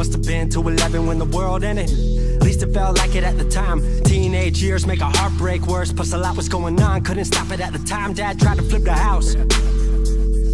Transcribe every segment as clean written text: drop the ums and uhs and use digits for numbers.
Must have been to 11 when the world ended. At least it felt like it at the time. Teenage years make a heartbreak worse. Plus a lot was going on, couldn't stop it at the time. Dad tried to flip the house.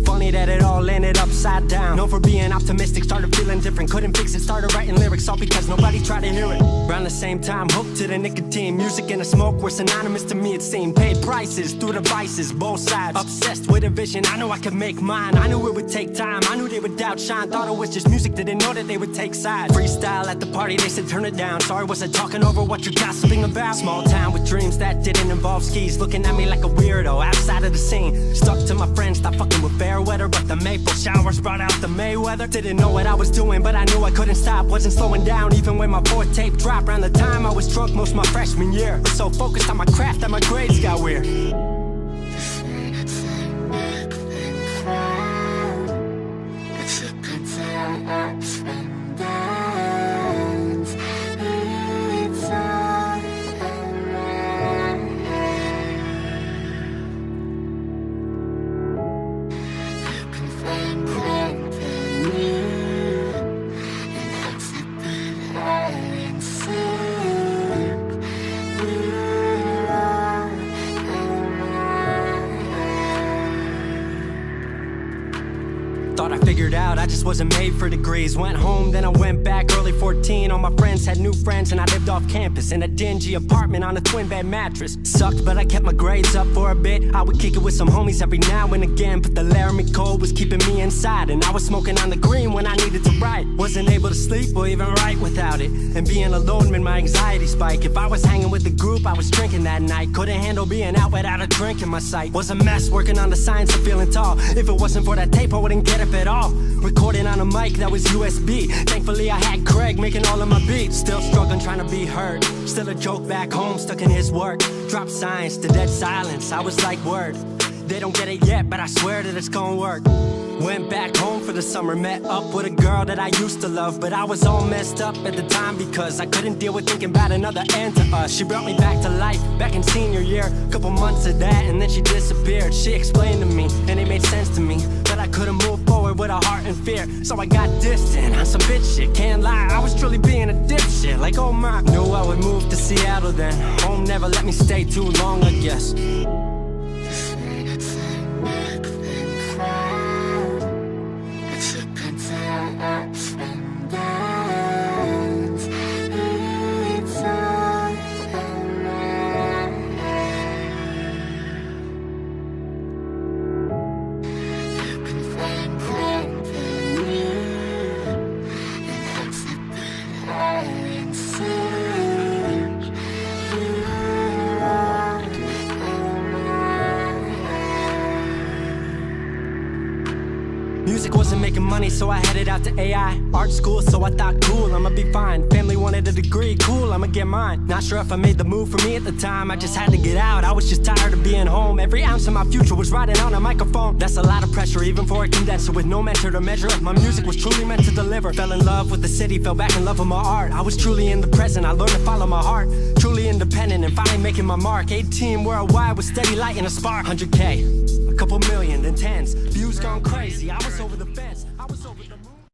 Funny that it all ended upside down. Known for being optimistic, started feeling different. Couldn't fix it, started writing lyrics, all because nobody tried to hear it. Around the same time, hooked to the nicotine. Music and the smoke were synonymous to me, it seemed. Paid prices through the vices, both sides. Obsessed with a vision, I knew I could make mine. I knew it would take time, I knew they would outshine. Thought it was just music, didn't know that they would take sides. Freestyle at the party, they said turn it down. Sorry, was I talking over what you're gossiping about? Small town with dreams that didn't involve skis. Looking at me like a weirdo, outside of the scene. Stuck to my friends, stopped fucking with fair weather. But the maple showers brought out the Mayweather. Didn't know what I was doing, but I knew I couldn't stop. Wasn't slowing down, even when my fourth tape dropped. Around the time I was drunk most my freshman year. Was so focused on my craft that my grades got weird. Thought I figured out, I just wasn't made for degrees. Went home, then I went back, early 14. All my friends had new friends and I lived off campus in a dingy apartment on a twin bed mattress. Sucked, but I kept my grades up for a bit. I would kick it with some homies every now and again, but the Laramie cold was keeping me inside. And I was smoking on the green when I needed to write. Wasn't able to sleep or even write without it. And being alone made my anxiety spike. If I was hanging with the group, I was drinking that night. Couldn't handle being out without a drink in my sight. Was a mess working on the science of feeling tall. If it wasn't for that tape, I wouldn't get up at all. Recording on a mic that was USB. Thankfully I had Craig making all of my beats. Still struggling trying to be heard. Still a joke back home, stuck in his work. Dropped science to dead silence, I was like word. They don't get it yet, but I swear that it's gonna work. Went back home for the summer, met up with a girl that I used to love. But I was all messed up at the time because I couldn't deal with thinking about another end to us. She brought me back to life, back in senior year. Couple months of that and then she disappeared. She explained to me and it made sense to me that I couldn't move forward with a heart in fear. So I got distant on some bitch shit, can't lie, I was truly being a dipshit. Like oh my, knew I would move to Seattle then. Home never let me stay too long, I guess. Music wasn't making money, so I headed out to AI art school, so I thought cool, I'ma be fine. Family wanted a degree, cool, I'ma get mine. Not sure if I made the move for me at the time, I just had to get out. I was just tired of being home. Every ounce of my future was riding on a microphone. That's a lot of pressure, even for a condenser with no mentor to measure up. My music was truly meant to deliver. Fell in love with the city, fell back in love with my art. I was truly in the present, I learned to follow my heart. Truly independent and finally making my mark. 18 worldwide with steady light and a spark. 100K, a couple million, then tens. Views gone crazy, I was over the fence.